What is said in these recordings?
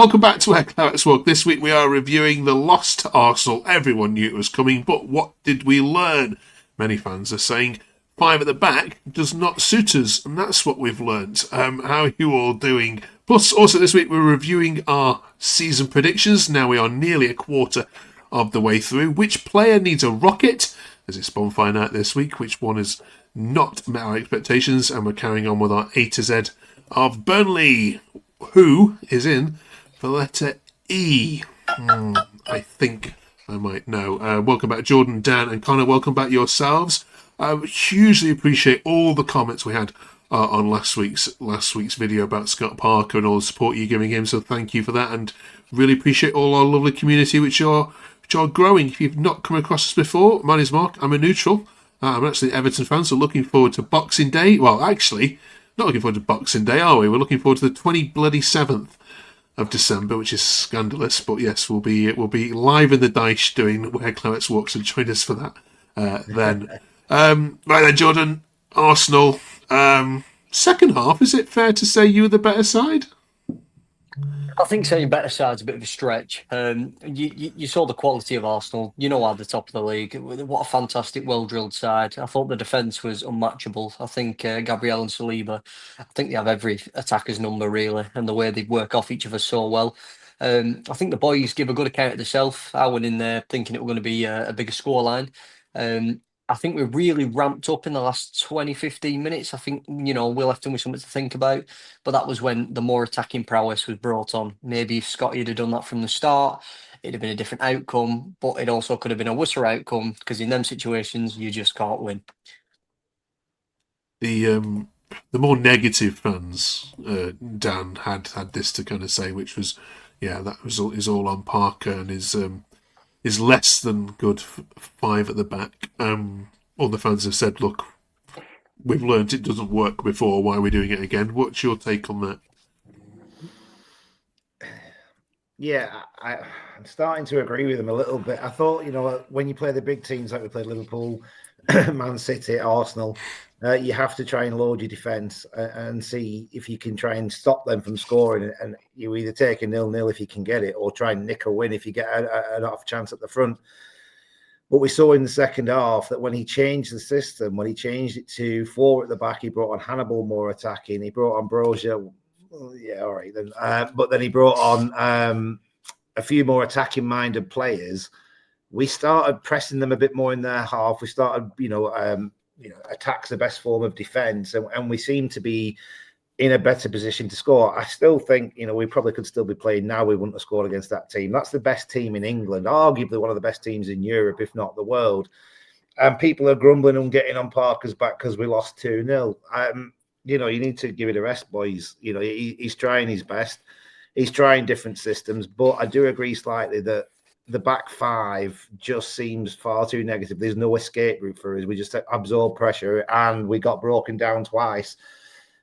Welcome back to Where Clarets Walk. This week we are reviewing the loss to Arsenal. Everyone knew it was coming, but what did we learn? Many fans are saying 5 at the back does not suit us, and that's what we've learned. How are you all doing? Plus, also this week we're reviewing our season predictions. Now we are nearly a quarter of the way through. Which player needs a rocket? As it's bonfire night this week, which one has not met our expectations? And we're carrying on with our A to Z of Burnley. Who is in for letter E? I think I might know. Welcome back, Jordan, Dan, and Connor. Welcome back yourselves. I hugely appreciate all the comments we had on last week's video about Scott Parker and all the support you're giving him. So thank you for that, and really appreciate all our lovely community which are growing. If you've not come across us before, my name's Mark. I'm a neutral. I'm actually an Everton fan, so looking forward to Boxing Day. Well, actually, not looking forward to Boxing Day, are we? We're looking forward to the 27th of December, which is scandalous. But yes, we'll be live in the Dice doing Where Clarets Walks, and join us for that then. Right then, Jordan, Arsenal. Second half, is it fair to say you were the better side? I think saying better side's a bit of a stretch. You saw the quality of Arsenal. You know, at the top of the league. What a fantastic, well-drilled side. I thought the defence was unmatchable. I think Gabriel and Saliba, I think they have every attacker's number, really, and the way they work off each other so well. I think the boys give a good account of themselves. I went in there thinking it was going to be a bigger scoreline. I think we really ramped up in the last 20, 15 minutes. I think, we left them with something to think about. But that was when the more attacking prowess was brought on. Maybe if Scotty had done that from the start, it'd have been a different outcome. But it also could have been a worse outcome, because in them situations, you just can't win. The more negative fans, Dan had this to kind of say, which was, that result is all on Parker and is less than good 5 at the back. All the fans have said, look, we've learned it doesn't work before, why are we doing it again? What's your take on that? Yeah, I'm starting to agree with him a little bit. I thought, when you play the big teams like we played Liverpool, Man City, Arsenal, you have to try and load your defence and see if you can try and stop them from scoring. And you either take a 0-0 if you can get it, or try and nick a win if you get an off chance at the front. But we saw in the second half that when he changed the system, when he changed it to 4 at the back, he brought on Hannibal more attacking. He brought on Brozier. Well, yeah, all right then. But then he brought on a few more attacking-minded players. We started pressing them a bit more in their half. We started, attack's the best form of defence, and we seem to be in a better position to score. I still think, we probably could still be playing now. We wouldn't have scored against that team. That's the best team in England, arguably one of the best teams in Europe, if not the world. And people are grumbling and getting on Parker's back because we lost 2-0. You need to give it a rest, boys. He's trying his best. He's trying different systems, but I do agree slightly that the back 5 just seems far too negative. There's no escape route for us. We just absorb pressure, and we got broken down twice.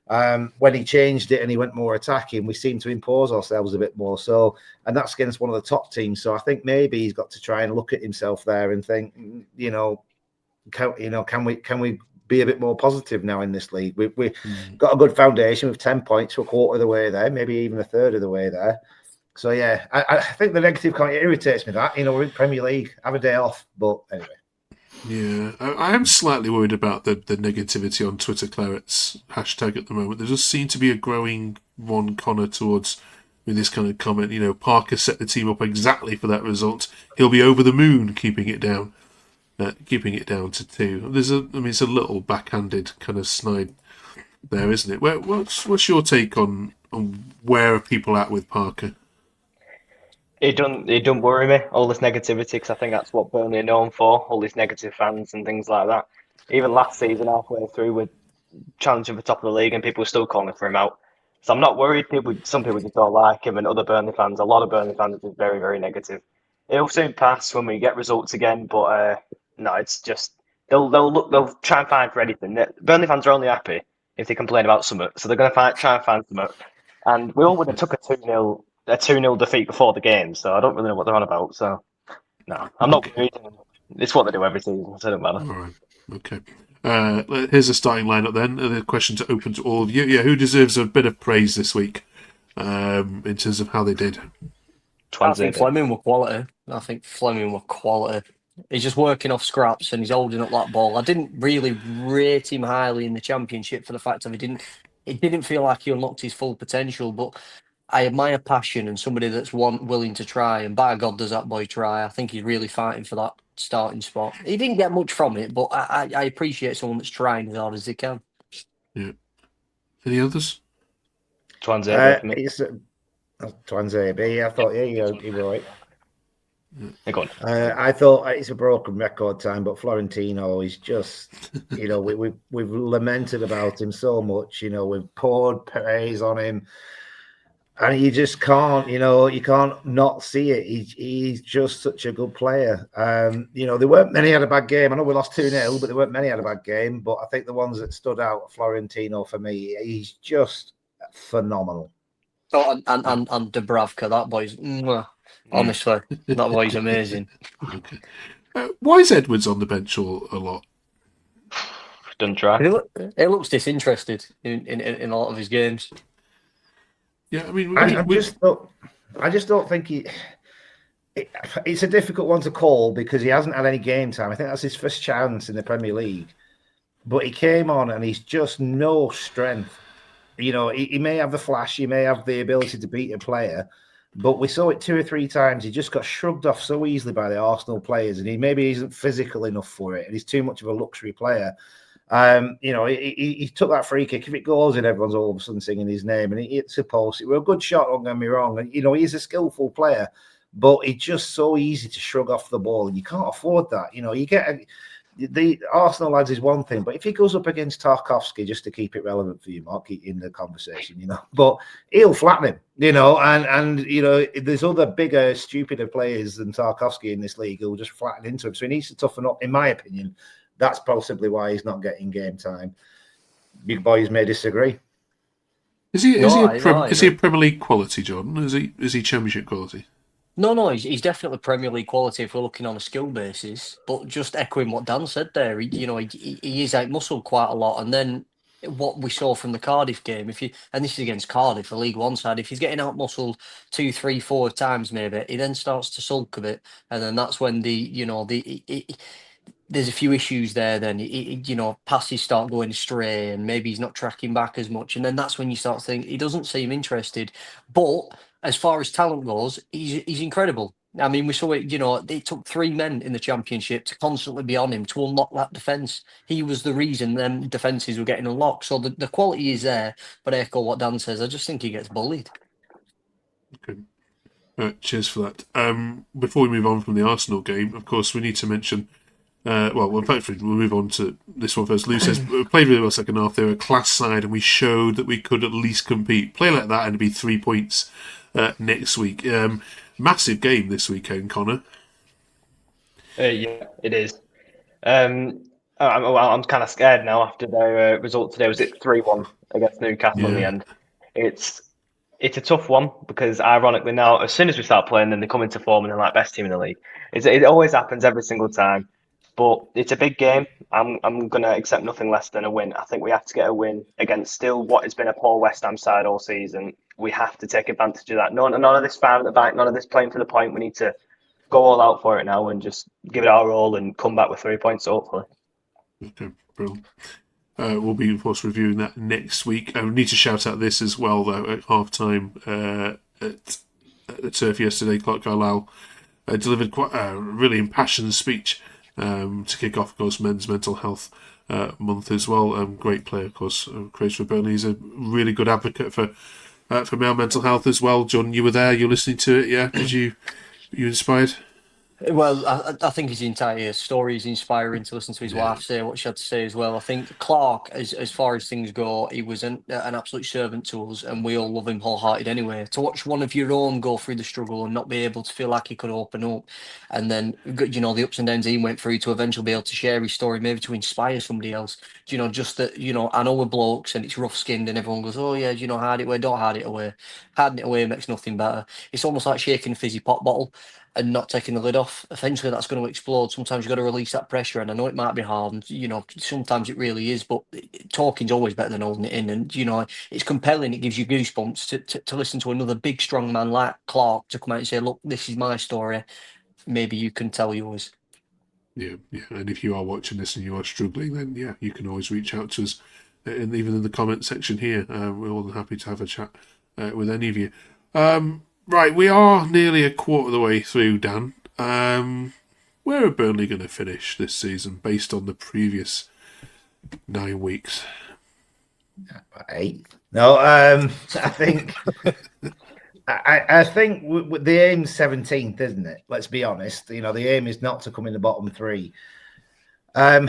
When he changed it and he went more attacking, we seemed to impose ourselves a bit more. So, and that's against one of the top teams. So I think maybe he's got to try and look at himself there and think, can we be a bit more positive now in this league? We've got a good foundation with 10 points, we're a quarter of the way there, maybe even a third of the way there. So yeah, I think the negative kind of irritates me that, we're in Premier League, have a day off, but anyway. Yeah, I am slightly worried about the negativity on Twitter Clarets hashtag at the moment. There does seem to be a growing one, Connor, towards this kind of comment. Parker set the team up exactly for that result. He'll be over the moon keeping it down to 2. It's a little backhanded kind of snide there, isn't it? What's your take on where are people at with Parker? It don't worry me, all this negativity, because I think that's what Burnley are known for, all these negative fans and things like that. Even last season, halfway through, we're challenging for top of the league and people were still calling for him out. So I'm not worried. Some people just don't like him, and other Burnley fans, a lot of Burnley fans are very, very negative. It'll soon pass when we get results again, but no, it's just they'll try and find for anything. Burnley fans are only happy if they complain about something, so they're going to try and find something. And we all would have took a 2-0 defeat before the game, so I don't really know what they're on about. So, no, I'm not worried. It's what they do every season, so it don't matter. All right, okay. Here's a starting lineup then. The question to open to all of you. Yeah, who deserves a bit of praise this week? in terms of how they did. I think Fleming were quality. He's just working off scraps and he's holding up that ball. I didn't really rate him highly in the Championship for the fact that it didn't feel like he unlocked his full potential. But I admire passion and somebody that's willing to try. And by God, does that boy try? I think he's really fighting for that starting spot. He didn't get much from it, but I appreciate someone that's trying as hard as they can. Yeah. Any others? Twanzebe for me. Twanzebe, I thought, he were right. Go on. I thought it's a broken record time, but Florentino is just, we've lamented about him so much. We've poured praise on him, and you just can't, you can't not see it. He's just such a good player. There weren't many had a bad game. I know we lost 2-0, but there weren't many had a bad game. But I think the ones that stood out, Florentino for me, he's just phenomenal. Oh, and Dubravka, that boy's honestly, that boy's amazing. Okay. Why is Edwards on the bench a lot? Doesn't try. He looks disinterested in a lot of his games. Yeah, I mean, I just don't think it's a difficult one to call because he hasn't had any game time. I think that's his first chance in the Premier League, but he came on and he's just no strength. He may have the flash, he may have the ability to beat a player, but we saw it 2 or 3 times. He just got shrugged off so easily by the Arsenal players, and he maybe isn't physical enough for it, and he's too much of a luxury player. He took that free kick. If it goes in, everyone's all of a sudden singing his name, and it's a post. It was a good shot, don't get me wrong. And he's a skillful player, but it's just so easy to shrug off the ball, and you can't afford that. You get the Arsenal lads is one thing, but if he goes up against Tarkowski, just to keep it relevant for you, Mark, in the conversation, but he'll flatten him, and there's other bigger, stupider players than Tarkowski in this league who'll just flatten into him. So he needs to toughen up, in my opinion. That's possibly why he's not getting game time. Big boys may disagree. Is he a Premier League quality, Jordan? Is he Championship quality? No, he's definitely Premier League quality if we're looking on a skill basis. But just echoing what Dan said there, he is out-muscled quite a lot. And then what we saw from the Cardiff game, and this is against Cardiff, the League One side, if he's getting out-muscled 2, 3, 4 times maybe, he then starts to sulk a bit. And then that's when there's a few issues there. Then passes start going astray, and maybe he's not tracking back as much. And then that's when you start thinking he doesn't seem interested. But as far as talent goes, he's incredible. I mean, we saw it. It took 3 men in the Championship to constantly be on him to unlock that defence. He was the reason them defences were getting unlocked. So the quality is there. But I echo what Dan says. I just think he gets bullied. Okay. Cheers for that. Before we move on from the Arsenal game, of course, we need to mention. In fact, we'll move on to this one first. Lou says, we played really well second half. They were a class side, and we showed that we could at least compete. Play like that, and it'd be 3 points next week. Massive game this weekend, Connor. Yeah, it is. I'm kind of scared now after their result today. Was it 3-1 against Newcastle in the end? It's a tough one because, ironically, now as soon as we start playing, then they come into form and they're like best team in the league. It always happens every single time. But it's a big game. I'm going to accept nothing less than a win. I think we have to get a win against still what has been a poor West Ham side all season. We have to take advantage of that. None of this fire at the back, none of this playing for the point. We need to go all out for it now and just give it our all and come back with 3 points, hopefully. Okay, brilliant. We'll be, of course, reviewing that next week. We need to shout out this as well, though, at half-time at the Turf yesterday. Clark Carlisle delivered quite a really impassioned speech to kick off, of course, Men's Mental Health Month as well. Great player, of course, creates for Burnley. He's a really good advocate for male mental health as well. John, you were there. You're listening to it, yeah? Were you inspired? Well, I think his entire story is inspiring to listen to his wife say what she had to say as well. I think Clark, as far as things go, he was an absolute servant to us, and we all love him wholehearted anyway. To watch one of your own go through the struggle and not be able to feel like he could open up, and then, the ups and downs he went through to eventually be able to share his story, maybe to inspire somebody else. Just that, I know we're blokes and it's rough-skinned and everyone goes, oh yeah, hide it away, don't hide it away. Hiding it away makes nothing better. It's almost like shaking a fizzy pop bottle. and not taking the lid off, eventually that's going to explode. Sometimes you've got to release that pressure, and I know it might be hard, and sometimes it really is, but talking's always better than holding it in. And it's compelling. It gives you goosebumps to listen to another big strong man like Clark to come out and say, look, this is my story, maybe you can tell yours. Yeah. And if you are watching this and you are struggling, then yeah, you can always reach out to us, and even in the comment section here. We're more than happy to have a chat with any of you. Right, we are nearly a quarter of the way through, Dan. Where are Burnley going to finish this season based on the previous 9 weeks? 8. No, I think I think the aim's 17th, isn't it? Let's be honest. The aim is not to come in the bottom 3. As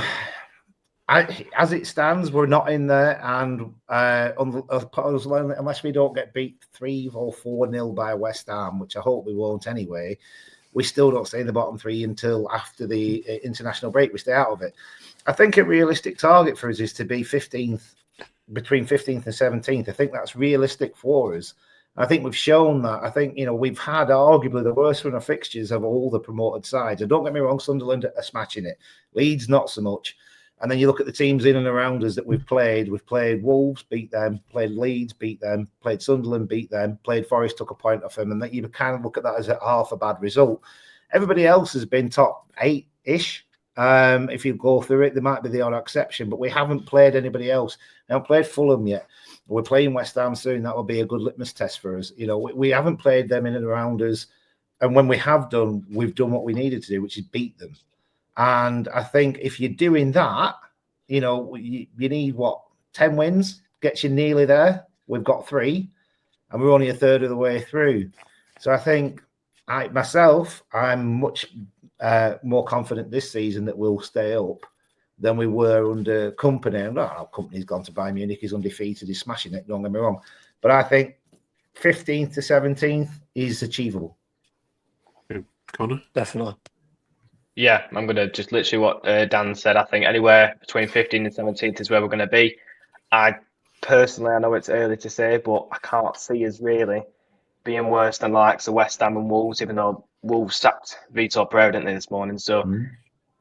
it stands, we're not in there, and unless we don't get beat 3 or 4-0 by West Ham, which I hope we won't anyway, we still don't stay in the bottom 3 until after the international break. We stay out of it. I think a realistic target for us is to be 15th, between 15th and 17th. I think that's realistic for us. I think we've shown that. I think, we've had arguably the worst run of fixtures of all the promoted sides. And don't get me wrong, Sunderland are smashing it. Leeds, not so much. And then you look at the teams in and around us that we've played. We've played Wolves, beat them. Played Leeds, beat them. Played Sunderland, beat them. Played Forest, took a point off them. And that you kind of look at that as a half a bad result. Everybody else has been top 8-ish. If you go through it, there might be the odd exception, but we haven't played anybody else. We haven't played Fulham yet. We're playing West Ham soon. That will be a good litmus test for us. We haven't played them in and around us. And when we have done, we've done what we needed to do, which is beat them. And I think if you're doing that, you need 10 wins, gets you nearly there. We've got 3, and we're only a third of the way through. So I think I'm much more confident this season that we'll stay up than we were under Company. And Company's gone to Bayern Munich, he's undefeated, he's smashing it, don't get me wrong. But I think 15th to 17th is achievable. Connor? Definitely. Yeah, I'm going to just literally what Dan said. I think anywhere between 15th and 17th is where we're going to be. I know it's early to say, but I can't see us really being worse than likes of West Ham and Wolves, even though Wolves sacked Vitor Pereira, didn't they, this morning? So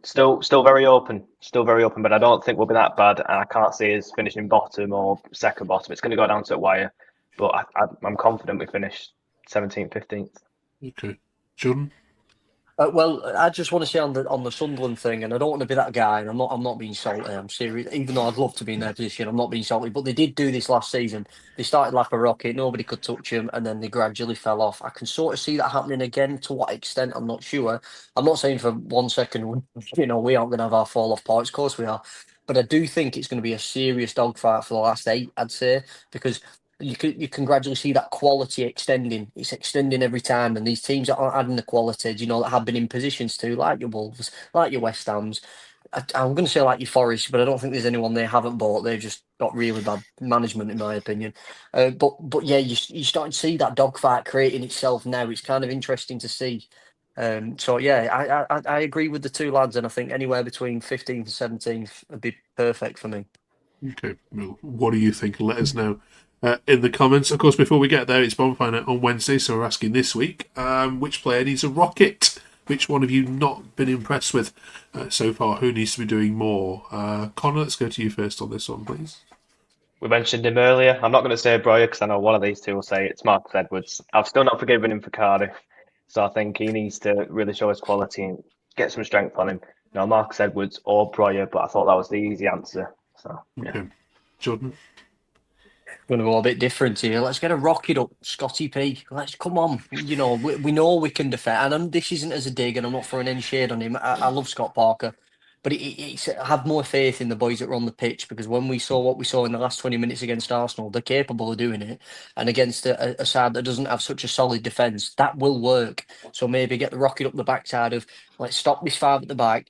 still very open, but I don't think we'll be that bad, and I can't see us finishing bottom or second bottom. It's going to go down to a wire, but I'm confident we finish 17th, 15th. Okay. Jordan? Well, I just want to say on the Sunderland thing, and I don't want to be that guy, and I'm not being salty. I'm serious, even though I'd love to be in their position. I'm not being salty, but they did do this last season. They started like a rocket, nobody could touch them, and then they gradually fell off. I can sort of see that happening again. To what extent, I'm not sure. I'm not saying for 1 second, we aren't going to have our fall off points. Of course we are, but I do think it's going to be a serious dogfight for the last 8. I'd say, because you can gradually see that quality extending. It's extending every time, and these teams that aren't adding the quality, that have been in positions to, like your Wolves, like your West Hams. I'm going to say like your Forest, but I don't think there's anyone they haven't bought. They've just got really bad management, in my opinion. But yeah, you're starting to see that dogfight creating itself now. It's kind of interesting to see. So yeah, I agree with the 2 lads, and I think anywhere between 15th and 17th would be perfect for me. Okay. Well, what do you think? Let us know in the comments. Of course, before we get there, it's Bonfire Night on Wednesday, so we're asking this week, which player needs a rocket? Which one have you not been impressed with so far? Who needs to be doing more? Connor, let's go to you first on this one, please. We mentioned him earlier. I'm not going to say Breuer because I know one of these 2 will say it's Marcus Edwards. I've still not forgiven him for Cardiff, so I think he needs to really show his quality and get some strength on him. Marcus Edwards or Breuer, but I thought that was the easy answer. So yeah. Okay. Jordan? Going to go a bit different here. Let's get a rocket up, Scotty P. Let's come on. We know we can defend. And this isn't as a dig, and I'm not throwing any shade on him. I love Scott Parker, but it's have more faith in the boys that are on the pitch, because when we saw what we saw in the last 20 minutes against Arsenal, they're capable of doing it. And against a side that doesn't have such a solid defence, that will work. So maybe get the rocket up the backside of, let's stop this 5 at the back.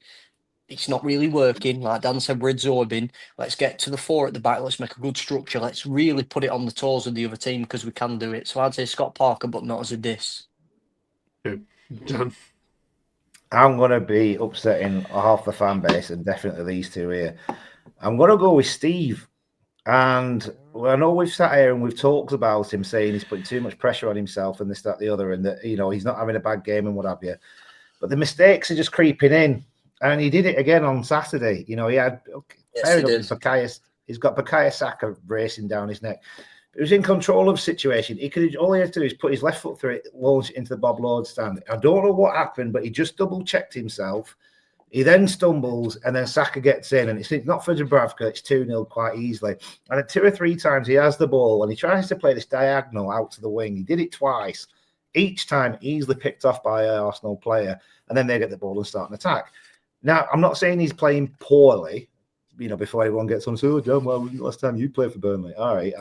It's not really working. Like Dan said, we're absorbing. Let's get to the 4 at the back. Let's make a good structure. Let's really put it on the toes of the other team, because we can do it. So I'd say Scott Parker, but not as a diss. Okay. Dan? I'm going to be upsetting half the fan base, and definitely these 2 here. I'm going to go with Steve. And I know we've sat here and we've talked about him saying he's putting too much pressure on himself and this, that, the other, and that, you know, he's not having a bad game and what have you. But the mistakes are just creeping in. And he did it again on Saturday. You know, he had, fair enough, he's got Bukayo Saka racing down his neck. He was in control of the situation. All he had to do is put his left foot through it, launch it into the Bob Lord stand. I don't know what happened, but he just double-checked himself. He then stumbles, and then Saka gets in, and it's not for Dubravka. It's 2-0 quite easily. And 2 or 3 times he has the ball, and he tries to play this diagonal out to the wing. He did it twice. Each time easily picked off by an Arsenal player, and then they get the ball and start an attack. Now, I'm not saying he's playing poorly, you know, before everyone gets on, so, John, well, last time you played for Burnley. All right.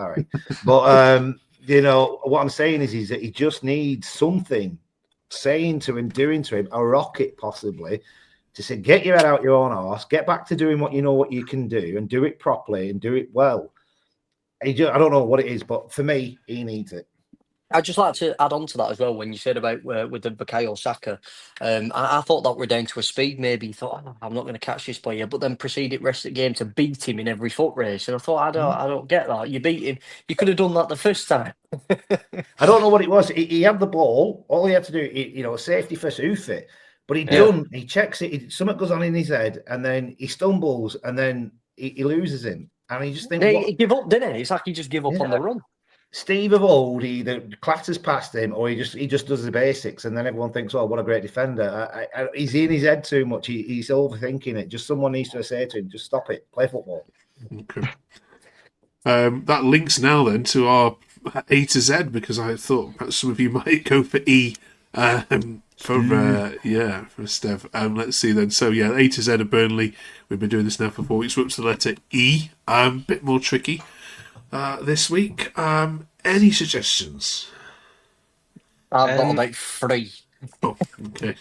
But, you know, what I'm saying is that he just needs something saying to him, doing to him, a rocket possibly, to say, get your head out your own arse, get back to doing what you know what you can do, and do it properly and do it well. I don't know what it is, but for me, he needs it. I'd just like to add on to that as well. When you said about with the Bukayo Saka, I thought that we're down to a speed. Maybe he thought, I'm not going to catch this player, but then proceeded rest of the game to beat him in every foot race. And I thought, I don't get that. You beat him. You could have done that the first time. I don't know what it was. He had the ball. All he had to do, you know, safety first, hoof it. But he checks it. Something goes on in his head, and then he stumbles, and then he loses him. And he just thinks, he gave up, didn't he? It's like he just gave up on the run. Steve of old, he either clatters past him, or he just does the basics, and then everyone thinks, "Oh, what a great defender!" He's in his head too much. He's overthinking it. Just someone needs to say to him, "Just stop it. Play football." Okay. That links now then to our A to Z, because I thought perhaps some of you might go for E. For Esteve. Let's see then. So yeah, A to Z of Burnley. We've been doing this now for 4 weeks. We're up to the letter E. Bit more tricky this week. Any suggestions? I've got about 3. Oh, okay.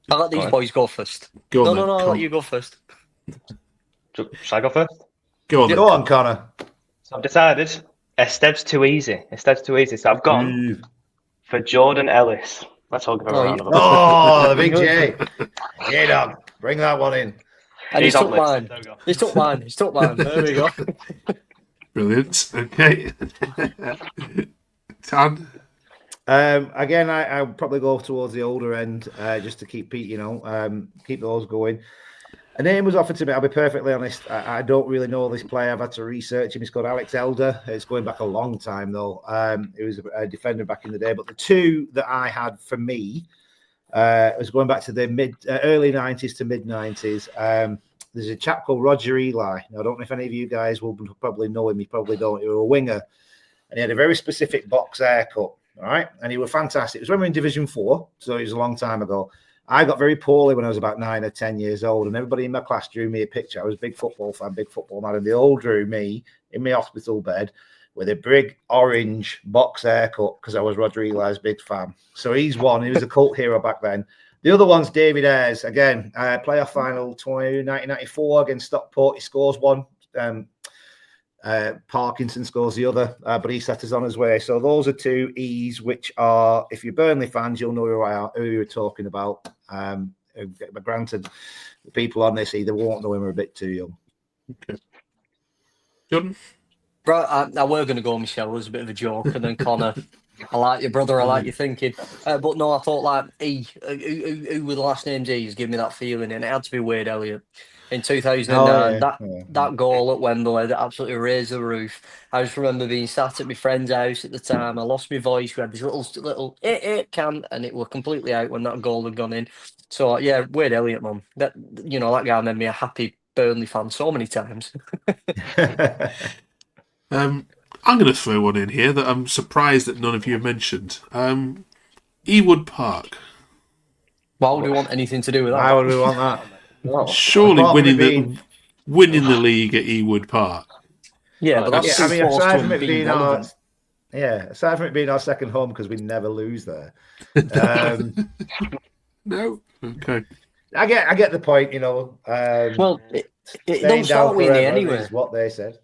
I'll let these boys go first. Go on, I'll let you go first. Shall I go first? Go on, Go on, Connor. So I've decided Esteve's too easy. So I've gone for Jordan Ellis. Let's all give him a round of applause. Oh, the big J. Yeah, dog. Bring that one in. And he took mine. He took mine. There we go. Brilliant. Okay. Tan. Again, I'll probably go towards the older end, just to keep keep those going. A name was offered to me. I'll be perfectly honest. I don't really know this player. I've had to research him. He's called Alex Elder. It's going back a long time, though. He was a defender back in the day. But the two that I had for me was going back to the early 90s to mid 90s. There's a chap called Roger Eli. Now, I don't know if any of you guys will probably know him. You probably don't. He was a winger. And he had a very specific box haircut. All right. And he was fantastic. It was when we were in Division 4. So it was a long time ago. I got very poorly when I was about 9 or 10 years old, and everybody in my class drew me a picture. I was a big football fan, big football man, and they all drew me in my hospital bed with a big orange box haircut because I was Roger Eli's big fan. So he's one. He was a cult hero back then. The other one's David Ayres. Again, playoff final 1994 against Stockport. He scores one. Parkinson scores the other, but he set us on his way. So those are 2 E's, which are, if you're Burnley fans, you'll know who you're talking about. But granted, the people on this either won't know him or a bit too young. Okay. Jordan? Right, now we're going to go Michelle. It was a bit of a joke. And then Connor, I like your brother, I like your thinking. But no, I thought like E, who with the last name's E, has given me that feeling, and it had to be Wade Elliott. In 2009, that goal at Wembley that absolutely raised the roof. I just remember being sat at my friend's house at the time. I lost my voice. We had this little can, and it was completely out when that goal had gone in. So yeah, Wade Elliott, man. That guy made me a happy Burnley fan so many times. I'm going to throw one in here that I'm surprised that none of you have mentioned. Ewood Park. Why would we want anything to do with that? Why would we want that? Surely winning the league at Ewood Park. Yeah, but that's aside from it being our second home because we never lose there. No, okay. I get the point. It don't start with an E anyway. Is what they said.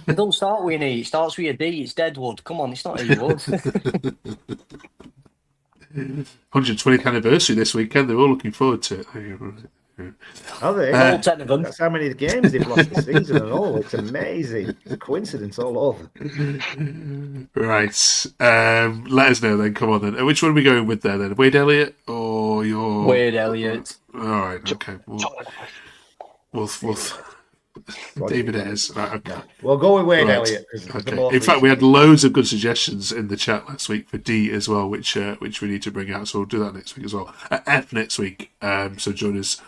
It don't start with an E. It starts with a D. It's Deadwood. Come on, it's not Ewood. 120th anniversary this weekend. They're all looking forward to it. Are they? All 10 of them. That's how many games they've lost this season and all. It's amazing. It's a coincidence all over. Right. Let us know then. Come on then. Which one are we going with there then? Wade Elliott or your... Wade Elliott. All right. Okay. We'll David Ayres. Right, okay. No. We'll go with Wade Right. Elliott. Okay. In fact, we had loads of good suggestions in the chat last week for D as well, which we need to bring out. So we'll do that next week as well. F next week. So join us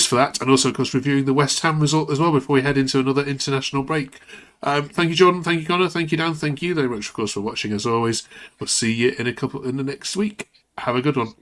for that, and also of course reviewing the West Ham result as well before we head into another international break. Thank you, Jordan. Thank you, Connor. Thank you, Dan. Thank you very much, of course, for watching as always. We'll see you in the next week. Have a good one.